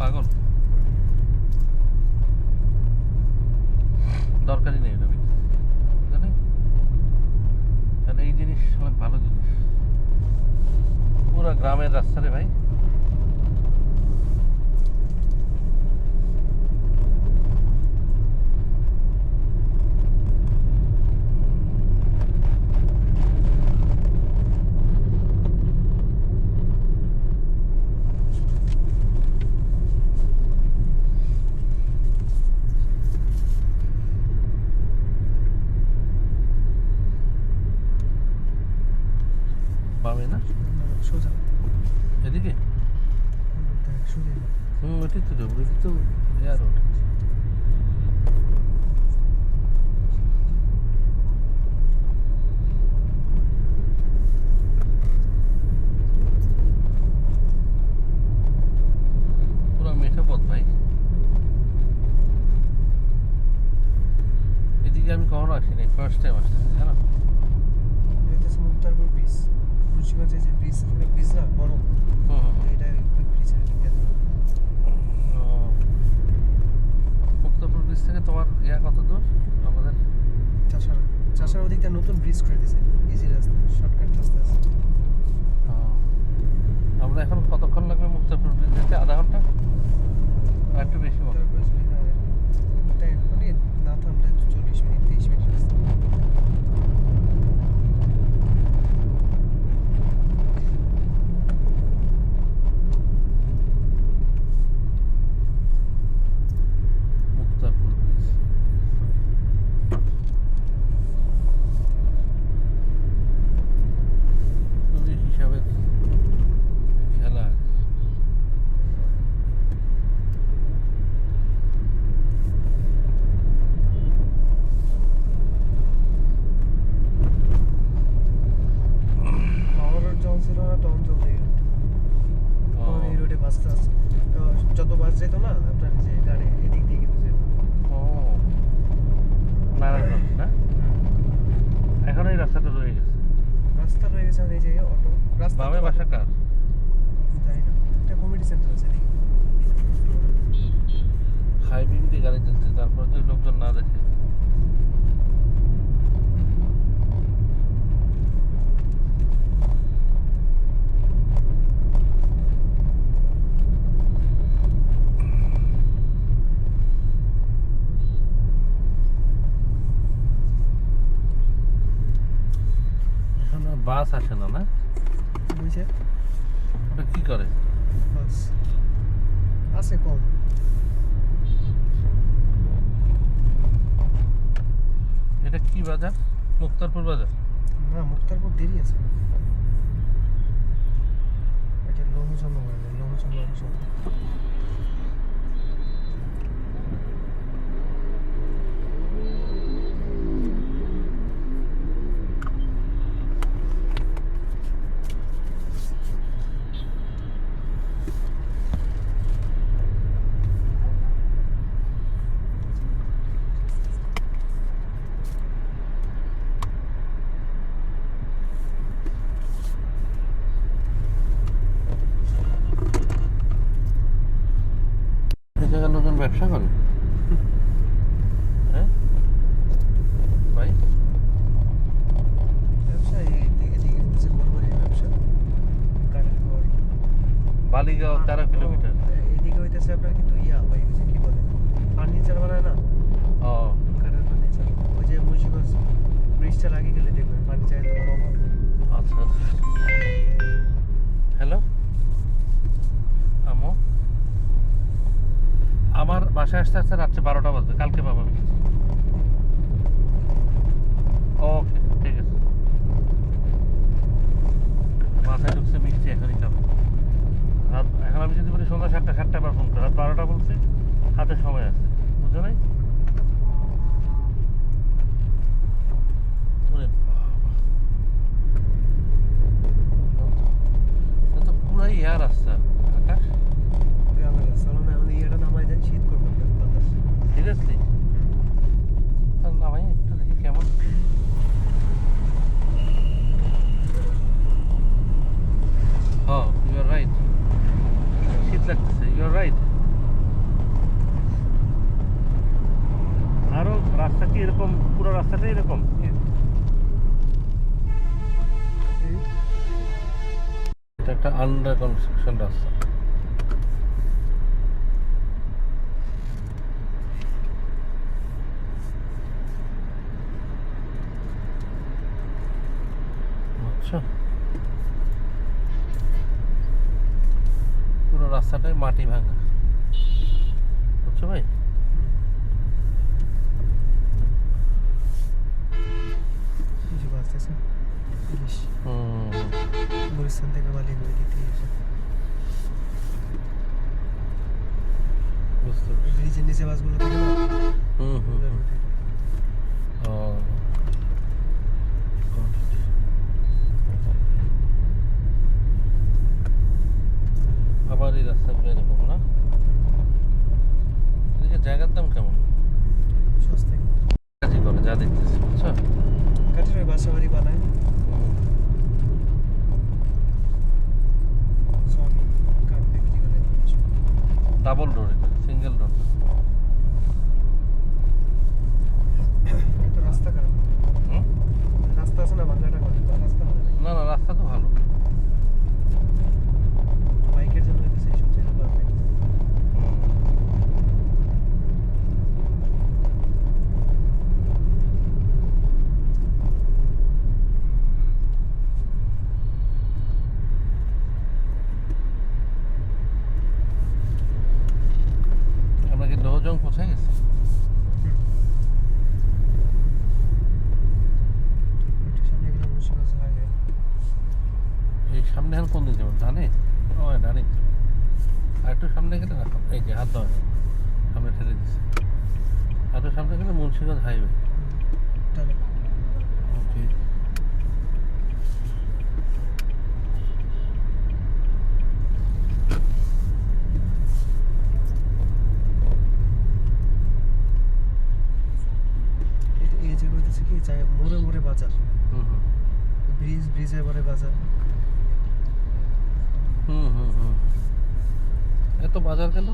পাগল, দরকারই নেই রবি, জানি কারণ এই জিনিস অনেক ভালো জিনিস। পুরো গ্রামের রাস্তা রে ভাই। পাবে না সোজা এদিকে, সোজা ওটাই তো যাবো, এদিকে তো এয়ার রোড। পুরো মেঠো পথ ভাই, এদিকে আমি কখনো আসিনি, ফার্স্ট টাইম আসতেছি জানো। এটা হচ্ছে মুক্তারপুর ব্রিজ, মুন্সিগঞ্জে যে ব্রিজ না বড়, এটা ওই ব্রিজ মুক্তাপুর ব্রিজ থেকে তোমার ইয়া কত দূর আমাদের? চাষার ওদিকটা নতুন ব্রিজ করে দিয়েছে, ইজি রাস্তা, শর্টকাট রাস্তা আছে। আমরা এখন কতক্ষণ লাগবে মুক্তাপুর ব্রিজ যেতে? আধা ঘন্টা আর একটু বেশি মনে হয়। এটা এখনই না থামলে 40 মিনিট 30 মিনিট রাস্তা। মুক্তাপুর ব্রিজ নদীর হিসাবে খেলা। মাওয়ার যখন ছিল না তখন চলতে এই রুট, তখন এই রুটে বাস টাস যত বাস যেত না আপনার যে গাড়ি এদিক দিয়ে কিন্তু যেত। ও নারায়ণগঞ্জ না, এখন এই রাস্তাটা রয়ে গেছে। রাস্তা রয়ে গেছে, এই যে অটো রাস্তা। বামে বাসা কার? জানি না, এটা কমিটি সেন্টার আছে এদিকে। হাই বিম দিয়ে গাড়ি চলছে, তারপর যদি লোকজন না দেখে। এখন আর বাস আসে না, না? বুঝছে ওটা কি করে? বাস আছে কম। এটা কি বাজার? মুক্তারপুর বাজার? না, মুক্তারপুর দেরি আছে। এটা লোহচন্দ্র বাজার, লোহচন্দ্র অঞ্চল। এই জায়গার লোকজন ব্যবসা করে, হ্যাঁ ভাই? ব্যবসা এদিকে হচ্ছে ঘরবাড়ির ব্যবসা, কাঠের ঘর। বালিগাঁও 13 কিলোমিটার। এদিকে হইতেছে আপনার কিন্তু ইয়া ভাই, ওই যে কি বলে ফার্নিচার বানায় না, ও কাঠের ফার্নিচার। ওই যে মুন্সিগঞ্জ ব্রিজটা লাগিয়ে গেলে দেখবেন ফার্নিচারের তো কোনো অভাব নেই। আচ্ছা আচ্ছা। হ্যালো আমো, আমার বাসায় আসতে আসতে রাত্রে 12টা বাজবে, কালকে পাবা মিষ্টি। ওকে ঠিক আছে, মাথায় ঢুকছে মিষ্টি, এখনই খাবো। রাত এখন আমি যদি বলি সন্ধ্যা 7টা বার ফোন করে, রাত 12টা বলছি, হাতে সময় আছে, বুঝো নাই? ওরে বাবা, এটা তো পুরাই এয়ার রাস্তা আকাশ। গ্রামের রাস্তা হলো না, এখন ইয়েটা নামাই দেন, শীত করবো বাতাস। সিরিয়াসলি? নামাই একটু দেখি কেমন। রাস্তাটা এরকম এই এটা একটা আন্ডার কনস্ট্রাকশন রাস্তা আচ্ছা পুরো রাস্তাটাই মাটি ভাঙা বুঝছো ভাই এই যে বাস আছে ইলিশ গুলিস্তান থেকে বালিগুড়ি দিতে এসে বুঝতে পারছি ব্রিজের নিচে বাসগুলো থাকে না ওগুলোর রুটে। ও আবার এই রাস্তাগুলো এরকম না এদিকে জায়গার দাম কেমন সস্তায় কাজই করে যা দেখতেছি বুঝছো কাঠের বাসা বাড়ি বানায় সনি কাঠ বিক্রি করে ডাবল রোড এটা সিঙ্গেল রোড কিন্তু রাস্তা খারাপ রাস্তা আছে না বাংলাটা করে রাস্তা ভালো নেই না না রাস্তা তো ভালো বাইকের জন্য হয়তো সেই সব জায়গা পারফেক্ট আমরা কি লোহজং পৌঁছে গেছি একটু সামনে গেলে মুন্সিগঞ্জ হাইওয়ে এই সামনে এখন কোন দিকে যাবো জানে ও জানি আর একটু সামনে গেলে না এই যে হাত দেওয়া সামনে ঠেলে দিচ্ছে আর একটু সামনে গেলে মুন্সিগঞ্জ হাইওয়ে তাহলে ওকে এই জায়গা হইতেছে কি জায়গা মোড়ে মোড়ে বাজার হুম হুম ব্রিজের পরে বাজার হুম হুম হুম এত বাজার কেন